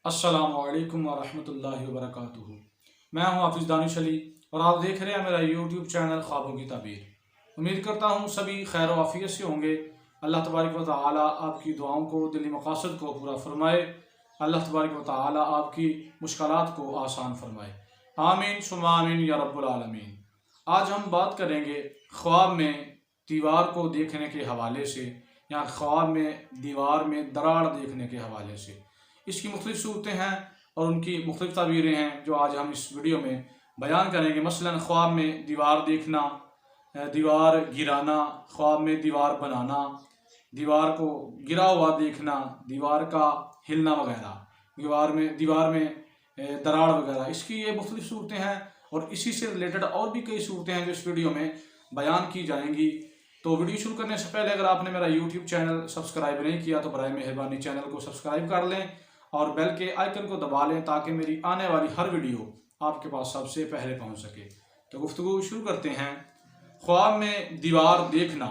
السلام علیکم ورحمۃ اللہ وبرکاتہ۔ میں ہوں حافظ دانش علی اور آپ دیکھ رہے ہیں میرا یوٹیوب چینل خوابوں کی تعبیر۔ امید کرتا ہوں سبھی خیر و عافیت سے ہوں گے۔ اللہ تبارک و تعالی آپ کی دعاؤں کو، دلی مقاصد کو پورا فرمائے۔ اللہ تبارک و تعالی آپ کی مشکلات کو آسان فرمائے۔ آمین ثم آمین یا رب العالمین۔ آج ہم بات کریں گے خواب میں دیوار کو دیکھنے کے حوالے سے، یا خواب میں دیوار میں دراڑ دیکھنے کے حوالے سے۔ اس کی مختلف صورتیں ہیں اور ان کی مختلف تعبیریں ہیں جو آج ہم اس ویڈیو میں بیان کریں گے۔ مثلا خواب میں دیوار دیکھنا، دیوار گرانا، خواب میں دیوار بنانا، دیوار کو گرا ہوا دیکھنا، دیوار کا ہلنا وغیرہ، دیوار میں دراڑ وغیرہ، اس کی یہ مختلف صورتیں ہیں اور اسی سے ریلیٹڈ اور بھی کئی صورتیں ہیں جو اس ویڈیو میں بیان کی جائیں گی۔ تو ویڈیو شروع کرنے سے پہلے اگر آپ نے میرا یوٹیوب چینل سبسکرائب نہیں کیا تو برائے مہربانی چینل کو سبسکرائب کر لیں اور بیل کے آئیکن کو دبا لیں تاکہ میری آنے والی ہر ویڈیو آپ کے پاس سب سے پہلے پہنچ سکے۔ تو گفتگو شروع کرتے ہیں۔ خواب میں دیوار دیکھنا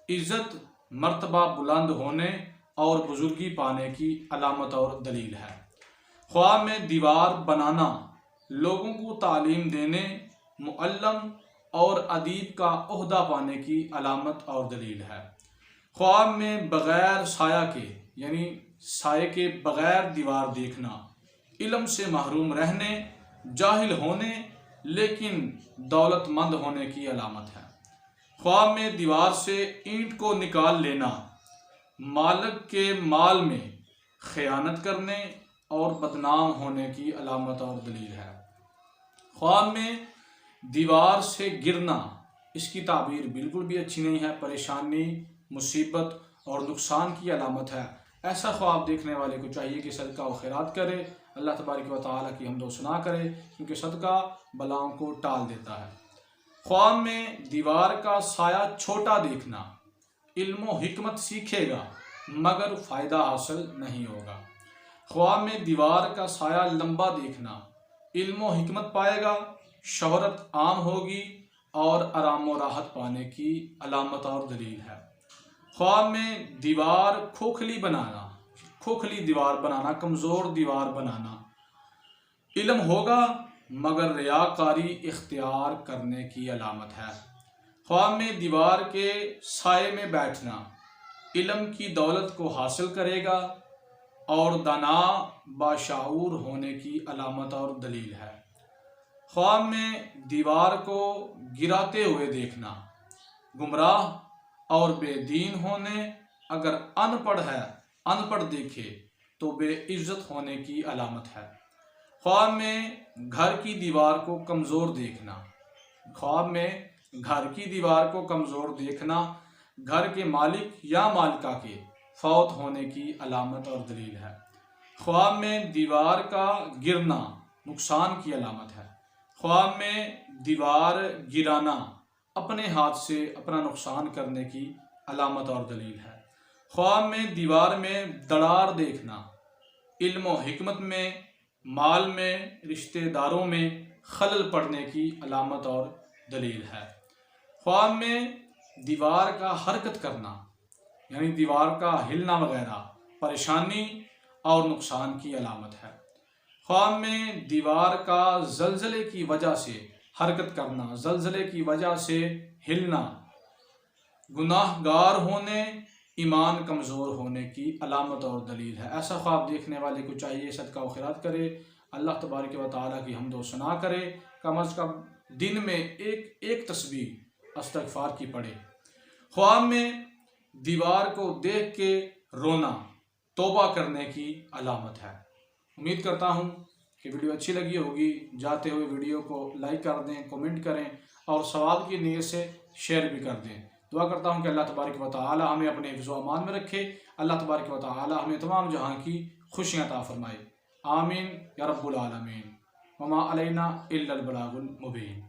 عزت، مرتبہ بلند ہونے اور بزرگی پانے کی علامت اور دلیل ہے۔ خواب میں دیوار بنانا لوگوں کو تعلیم دینے، معلم اور ادیب کا عہدہ پانے کی علامت اور دلیل ہے۔ خواب میں بغیر سایہ کے، یعنی سائے کے بغیر دیوار دیکھنا علم سے محروم رہنے، جاہل ہونے لیکن دولت مند ہونے کی علامت ہے۔ خواب میں دیوار سے اینٹ کو نکال لینا مالک کے مال میں خیانت کرنے اور بدنام ہونے کی علامت اور دلیل ہے۔ خواب میں دیوار سے گرنا، اس کی تعبیر بالکل بھی اچھی نہیں ہے، پریشانی، مصیبت اور نقصان کی علامت ہے۔ ایسا خواب دیکھنے والے کو چاہیے کہ صدقہ و خیرات کرے، اللہ تبارک و تعالیٰ کی حمد و ثنا کرے، کیونکہ صدقہ بلاؤں کو ٹال دیتا ہے۔ خواب میں دیوار کا سایہ چھوٹا دیکھنا علم و حکمت سیکھے گا مگر فائدہ حاصل نہیں ہوگا۔ خواب میں دیوار کا سایہ لمبا دیکھنا علم و حکمت پائے گا، شہرت عام ہوگی اور آرام و راحت پانے کی علامت اور دلیل ہے۔ خواب میں دیوار کھوکھلی دیوار بنانا، کمزور دیوار بنانا علم ہوگا مگر ریاکاری اختیار کرنے کی علامت ہے۔ خواب میں دیوار کے سائے میں بیٹھنا علم کی دولت کو حاصل کرے گا اور دانا باشعور ہونے کی علامت اور دلیل ہے۔ خواب میں دیوار کو گراتے ہوئے دیکھنا گمراہ اور بے دین ہونے، اگر ان پڑھ دیکھے تو بے عزت ہونے کی علامت ہے۔ خواب میں گھر کی دیوار کو کمزور دیکھنا گھر کے مالک یا مالکہ کے فوت ہونے کی علامت اور دلیل ہے۔ خواب میں دیوار کا گرنا نقصان کی علامت ہے۔ خواب میں دیوار گرانا اپنے ہاتھ سے اپنا نقصان کرنے کی علامت اور دلیل ہے۔ خواب میں دیوار میں دراڑ دیکھنا علم و حکمت میں، مال میں، رشتہ داروں میں خلل پڑنے کی علامت اور دلیل ہے۔ خواب میں دیوار کا حرکت کرنا، یعنی دیوار کا ہلنا وغیرہ، پریشانی اور نقصان کی علامت ہے۔ خواب میں دیوار کا زلزلے کی وجہ سے حرکت کرنا، زلزلے کی وجہ سے ہلنا، گناہ گار ہونے، ایمان کمزور ہونے کی علامت اور دلیل ہے۔ ایسا خواب دیکھنے والے کو چاہیے صدقہ و خیرات کرے، اللہ تبارک و تعالیٰ کی حمد و ثنا کرے، کم از کم دن میں ایک تسبیح استغفار کی پڑھے۔ خواب میں دیوار کو دیکھ کے رونا توبہ کرنے کی علامت ہے۔ امید کرتا ہوں کہ ویڈیو اچھی لگی ہوگی۔ جاتے ہوئے ویڈیو کو لائک کر دیں، کومنٹ کریں اور ثواب کی نیت سے شیئر بھی کر دیں۔ دعا کرتا ہوں کہ اللہ تبارک و تعالی ہمیں اپنے حفظ و امان میں رکھے، اللہ تبارک و تعالی ہمیں تمام جہاں کی خوشیاں عطا فرمائے۔ آمین یا رب العالمین۔ وما علینا الا البلاغ المبین۔